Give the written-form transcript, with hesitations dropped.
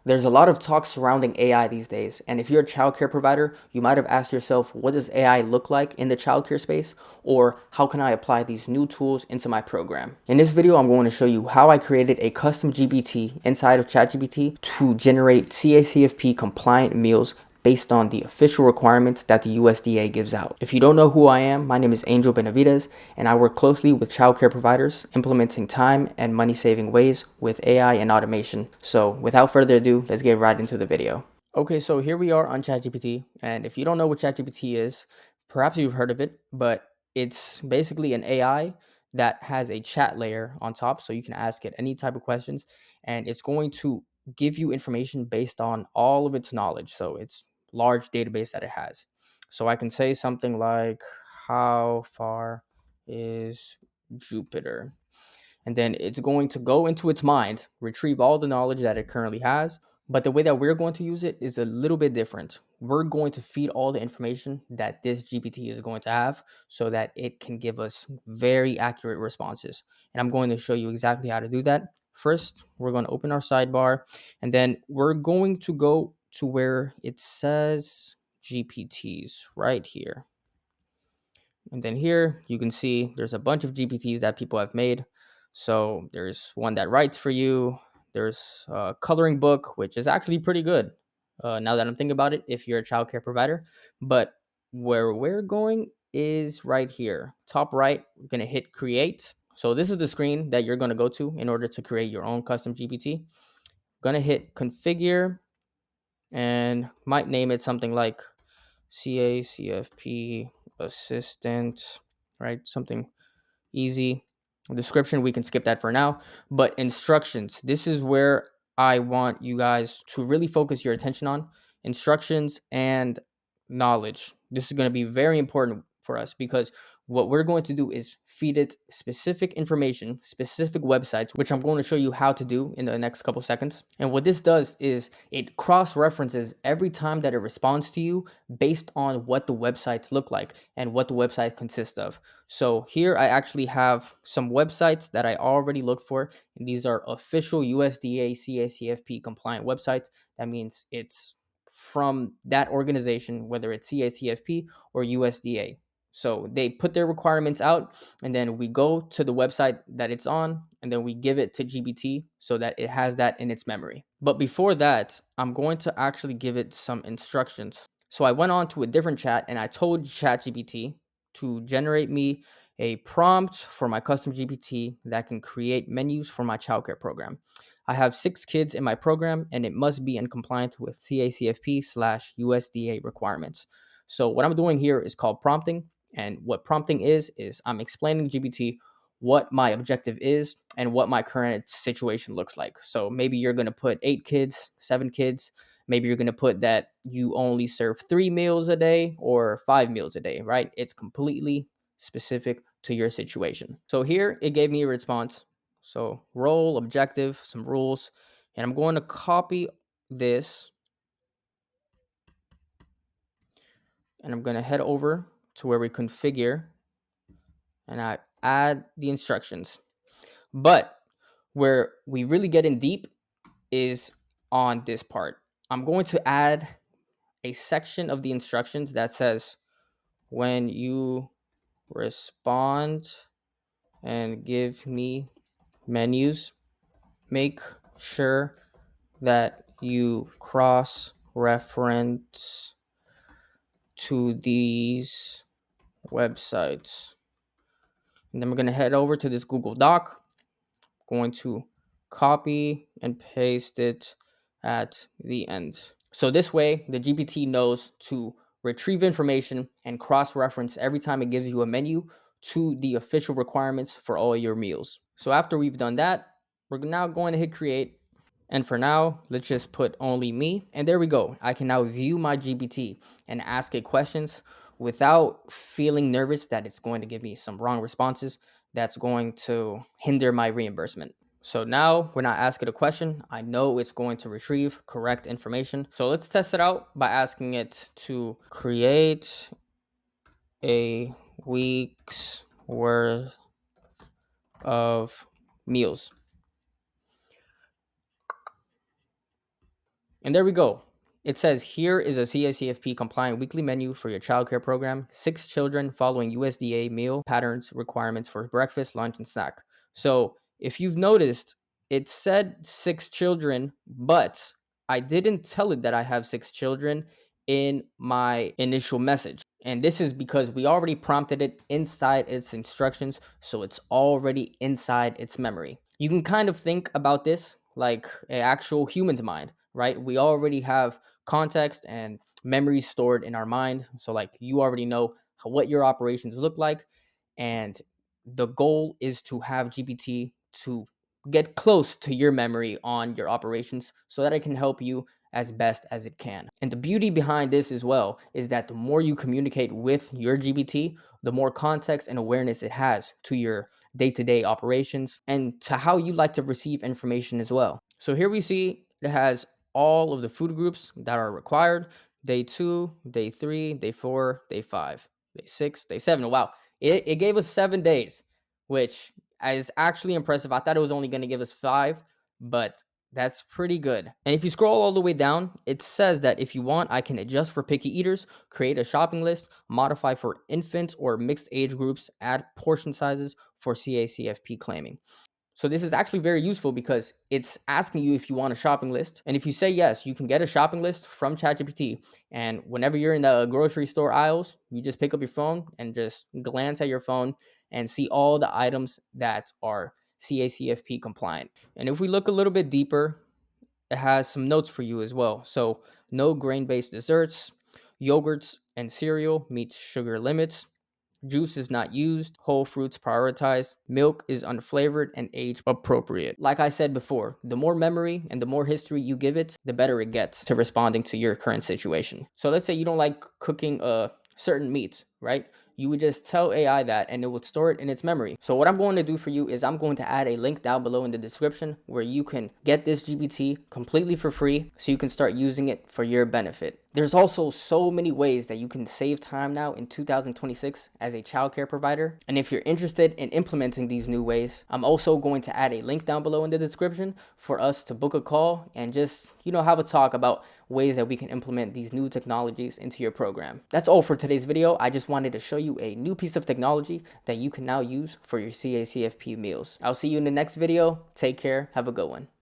There's a lot of talk surrounding AI these days, and if you're a childcare provider, you might have asked yourself, what does AI look like in the childcare space, or how can I apply these new tools into my program? In this video, I'm going to show you how I created a custom GPT inside of ChatGPT to generate CACFP compliant meals based on the official requirements that the USDA gives out. If you don't know who I am, my name is Angel Benavides, and I work closely with childcare providers, implementing time and money-saving ways with AI and automation. So without further ado, let's get right into the video. Okay, so here we are on ChatGPT, and if you don't know what ChatGPT is, perhaps you've heard of it, but it's basically an AI that has a chat layer on top, so you can ask it any type of questions, and it's going to give you information based on all of its knowledge. So it's large database that it has. So I can say something like, how far is Jupiter? And then it's going to go into its mind, retrieve all the knowledge that it currently has. But the way that we're going to use it is a little bit different. We're going to feed all the information that this GPT is going to have so that it can give us very accurate responses. And I'm going to show you exactly how to do that. First, we're going to open our sidebar, and then we're going to go to where it says GPTs right here. And then here you can see there's a bunch of GPTs that people have made. So there's one that writes for you. There's a coloring book, which is actually pretty good now that I'm thinking about it, if you're a childcare provider. But where we're going is right here. Top right, we're going to hit create. So this is the screen that you're going to go to in order to create your own custom GPT. Going to hit configure and might name it something like CACFP assistant, right? Something easy. Description, we can skip that for now. But instructions, this is where I want you guys to really focus your attention on. Instructions and knowledge. This is going to be very important for us because what we're going to do is feed it specific information, specific websites, which I'm going to show you how to do in the next couple seconds. And what this does is it cross-references every time that it responds to you based on what the websites look like and what the website consists of. So here I actually have some websites that I already looked for, and these are official USDA CACFP compliant websites. That means it's from that organization, whether it's CACFP or USDA. So they put their requirements out, and then we go to the website that it's on, and then we give it to GPT so that it has that in its memory. But before that, I'm going to actually give it some instructions. So I went on to a different chat and I told ChatGPT to generate me a prompt for my custom GPT that can create menus for my childcare program. I have 6 kids in my program and it must be in compliance with CACFP/USDA requirements. So what I'm doing here is called prompting. And what prompting is I'm explaining GPT what my objective is and what my current situation looks like. So maybe you're going to put 8 kids, 7 kids. Maybe you're going to put that you only serve 3 meals a day or 5 meals a day, right? It's completely specific to your situation. So here it gave me a response. So role, objective, some rules, and I'm going to copy this and I'm going to head over to where we configure and I add the instructions. But where we really get in deep is on this part. I'm going to add a section of the instructions that says when you respond and give me menus, make sure that you cross reference to these websites. And then we're going to head over to this Google Doc, going to copy and paste it at the end. So this way, the GPT knows to retrieve information and cross-reference every time it gives you a menu to the official requirements for all your meals. So after we've done that, we're now going to hit create. And for now, let's just put only me. And there we go. I can now view my GPT and ask it questions without feeling nervous that it's going to give me some wrong responses that's going to hinder my reimbursement. So now when I ask it a question, I know it's going to retrieve correct information. So let's test it out by asking it to create a week's worth of meals. And there we go. It says here is a CACFP compliant weekly menu for your childcare program. 6 children following USDA meal patterns requirements for breakfast, lunch, and snack. So if you've noticed, it said 6 children, but I didn't tell it that I have 6 children in my initial message. And this is because we already prompted it inside its instructions, so it's already inside its memory. You can kind of think about this like an actual human's mind, right? We already have context and memories stored in our mind. So, like, you already know what your operations look like. And the goal is to have GPT to get close to your memory on your operations so that it can help you as best as it can. And the beauty behind this as well is that the more you communicate with your GPT, the more context and awareness it has to your day-to-day operations and to how you like to receive information as well. So here we see it has all of the food groups that are required: day 2, day 3, day 4, day 5, day 6, day 7. Wow, it gave us 7 days, which is actually impressive. I thought it was only going to give us 5, but that's pretty good. And if you scroll all the way down, it says that if you want, I can adjust for picky eaters, create a shopping list, modify for infants or mixed age groups, add portion sizes for CACFP claiming. So this is actually very useful because it's asking you if you want a shopping list. And if you say yes, you can get a shopping list from ChatGPT. And whenever you're in the grocery store aisles, you just pick up your phone and just glance at your phone and see all the items that are CACFP compliant. And if we look a little bit deeper, it has some notes for you as well. So no grain-based desserts, yogurts and cereal meets sugar limits. Juice is not used, whole fruits prioritized, milk is unflavored and age appropriate. Like I said before, the more memory and the more history you give it, the better it gets to responding to your current situation. So let's say you don't like cooking a certain meat, right? You would just tell AI that and it would store it in its memory. So what I'm going to do for you is I'm going to add a link down below in the description where you can get this GPT completely for free so you can start using it for your benefit. There's also so many ways that you can save time now in 2026 as a childcare provider. And if you're interested in implementing these new ways, I'm also going to add a link down below in the description for us to book a call and just, have a talk about ways that we can implement these new technologies into your program. That's all for today's video. I just wanted to show you a new piece of technology that you can now use for your CACFP meals. I'll see you in the next video. Take care. Have a good one.